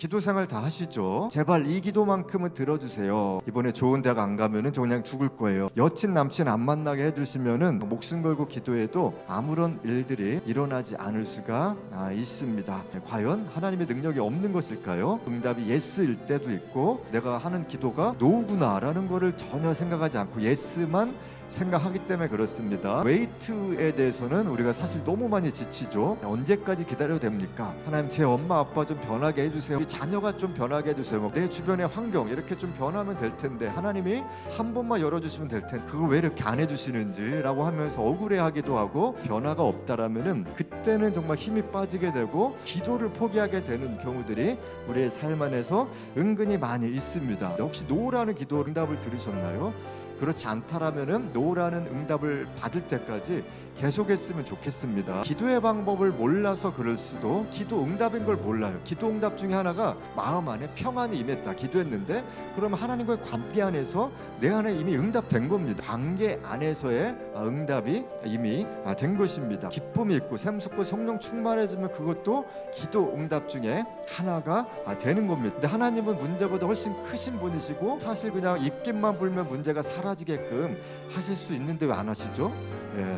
기도 생활 다 하시죠? 제발 이 기도만큼은 들어주세요. 이번에 좋은 대학 안 가면은 저 그냥 죽을 거예요. 여친 남친 안 만나게 해주시면은 목숨 걸고 기도해도 아무런 일들이 일어나지 않을 수가 있습니다. 과연 하나님의 능력이 없는 것일까요? 응답이 예스일 때도 있고 내가 하는 기도가 노구나라는 거를 전혀 생각하지 않고 예스만 생각하기 때문에 그렇습니다. 웨이트에 대해서는 우리가 사실 너무 많이 지치죠. 언제까지 기다려도 됩니까? 하나님, 제 엄마 아빠 좀 변하게 해주세요. 우리 자녀가 좀 변하게 해주세요. 내 주변의 환경 이렇게 좀 변하면 될 텐데 하나님이 한 번만 열어주시면 될 텐데 그걸 왜 이렇게 안 해주시는지 라고 하면서 억울해하기도 하고 변화가 없다라면은 그때는 정말 힘이 빠지게 되고 기도를 포기하게 되는 경우들이 우리의 삶 안에서 은근히 많이 있습니다. 혹시 노라는 기도 응답을 들으셨나요? 그렇지 않다라면은 노라는 응답을 받을 때까지 계속했으면 좋겠습니다. 기도의 방법을 몰라서 그럴 수도, 기도 응답인 걸 몰라요. 기도 응답 중에 하나가 마음 안에 평안이 임했다. 기도했는데 그러면 하나님과의 관계 안에서 내 안에 이미 응답된 겁니다. 관계 안에서의 응답이 이미 된 것입니다. 기쁨이 있고 샘솟고 성령 충만해지면 그것도 기도 응답 중에 하나가 되는 겁니다. 근데 하나님은 문제보다 훨씬 크신 분이시고 사실 그냥 입김만 불면 문제가 사라지게끔 하실 수 있는데 왜 안 하시죠?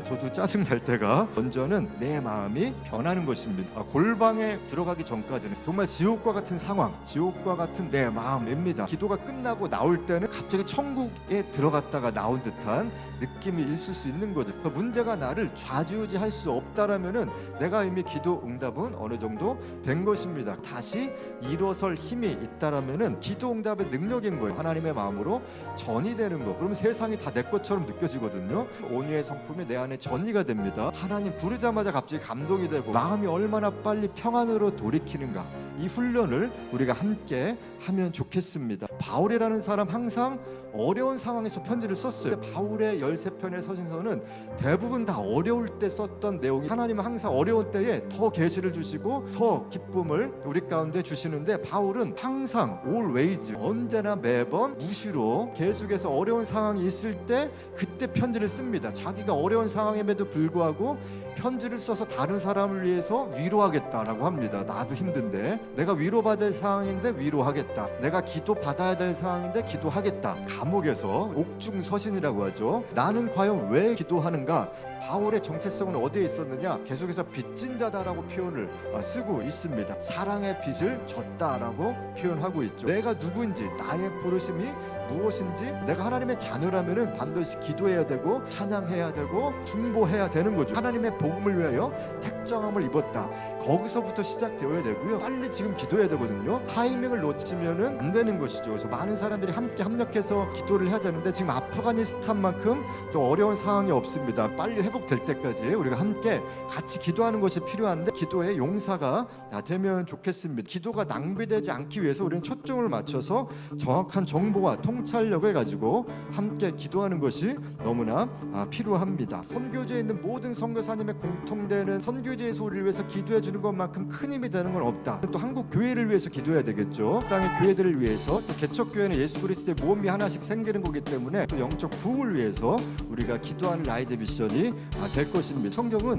저도 짜증 날 때가 먼저는 내 마음이 변하는 것입니다. 골방에 들어가기 전까지는 정말 지옥과 같은 상황, 지옥과 같은 내 마음입니다. 기도가 끝나고 나올 때는 갑자기 천국에 들어갔다가 나온 듯한 느낌이 있을 수 있는 거죠. 그래서 문제가 나를 좌지우지할 수 없다라면은 내가 이미 기도 응답은 어느 정도 된 것입니다. 다시 일어설 힘이 있다라면은 기도 응답의 능력인 거예요. 하나님의 마음으로 전이 되는 거. 그러면 세상이 다 내 것처럼 느껴지거든요. 온유의 성품이 내 안에 전이가 됩니다. 하나님 부르자마자 갑자기 감동이 되고 마음이 얼마나 빨리 평안으로 돌이키는가. 이 훈련을 우리가 함께 하면 좋겠습니다. 바울이라는 사람 항상 어려운 상황에서 편지를 썼어요. 바울의 13편의 서신서는 대부분 다 어려울 때 썼던 내용이 하나님은 항상 어려운 때에 더 계시를 주시고 더 기쁨을 우리 가운데 주시는데 바울은 항상 always 언제나 매번 무시로 계속해서 어려운 상황이 있을 때 그때 편지를 씁니다. 자기가 어려운 상황임에도 불구하고 편지를 써서 다른 사람을 위해서 위로하겠다라고 합니다. 나도 힘든데 내가 위로받을 상황인데 위로하겠다. 내가 기도받아야 될 상황인데 기도하겠다. 감옥에서 옥중서신이라고 하죠. 나는 과연 왜 기도하는가? 바울의 정체성은 어디에 있었느냐? 계속해서 빚진 자다라고 표현을 쓰고 있습니다. 사랑의 빚을 졌다라고 표현하고 있죠. 내가 누구인지, 나의 부르심이 무엇인지, 내가 하나님의 자녀라면은 반드시 기도해야 되고 찬양해야 되고 중보해야 되는 거죠. 하나님의 복음을 위하여 택정함을 입었다. 거기서부터 시작되어야 되고요. 빨리 지금 기도해야 되거든요. 타이밍을 놓치면은 안 되는 것이죠. 그래서 많은 사람들이 함께 합력해서 기도를 해야 되는데 지금 아프가니스탄만큼 또 어려운 상황이 없습니다. 빨리 회복될 때까지 우리가 함께 같이 기도하는 것이 필요한데 기도의 용사가 되면 좋겠습니다. 기도가 낭비되지 않기 위해서 우리는 초점을 맞춰서 정확한 정보와 통찰력을 가지고 함께 기도하는 것이 너무나 필요합니다. 선교지에 있는 모든 선교사님의 공통되는 선교지에서 우리를 위해서 기도해 주는 것만큼 큰 힘이 되는 건 없다. 또 한국 교회를 위해서 기도해야 되겠죠. 땅의 교회들을 위해서, 또 개척교회는 예수 그리스도의 모험이 하나씩 생기는 거기 때문에 또 영적 부흥을 위해서 우리가 기도하는 라이즈 미션이 될 것입니다. 성경은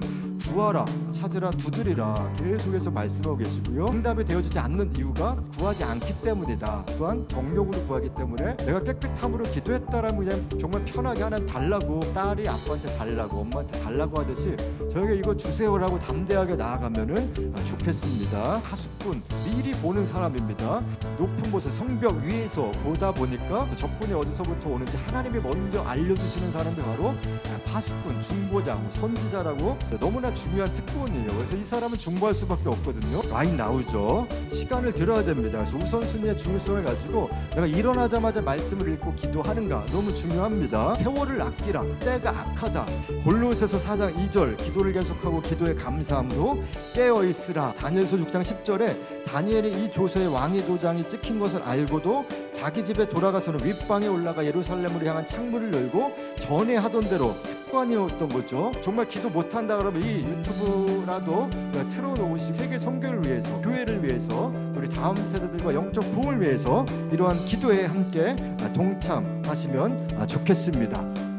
구하라, 찾으라, 두드리라 계속해서 말씀하고 계시고요. 응답이 되어주지 않는 이유가 구하지 않기 때문이다. 또한 정욕으로 구하기 때문에 내가 깨끗함으로 기도했다라면 그냥 정말 편하게 하나님 달라고, 딸이 아빠한테 달라고, 엄마한테 달라고 하듯이 저에게 이거 주세요라고 담대하게 나아가면은 좋겠습니다. 하수꾼, 미리 보는 사람입니다. 높은 곳에 성벽 위에서 보다 보니까 적군이 어디서부터 오는지 하나님이 먼저 알려주시는 사람이 바로 파수꾼, 중보자, 선지자라고 너무나 중요한 특권이에요. 그래서 이 사람은 중보할 수밖에 없거든요. 라인 나오죠. 시간을 들어야 됩니다. 그래서 우선순위의 중요성을 가지고 내가 일어나자마자 말씀을 읽고 기도하는가 너무 중요합니다. 세월을 아끼라, 때가 악하다. 골로새서 4장 2절 기도를 계속하고 기도에 감사함으로 깨어있으라. 다니엘서 6장 10절에 다니엘이 이 조서의 왕의 도장이 찍힌 것을 알고도 자기 집에 돌아가서는 윗방에 올라가 예루살렘으로 향한 창문을 열고 전에 하던 대로 습관이었던 거죠. 정말 기도 못한다 그러면 이 유튜브라도 틀어놓으시고 세계 선교를 위해서, 교회를 위해서, 우리 다음 세대들과 영적 부흥을 위해서 이러한 기도에 함께 동참하시면 좋겠습니다.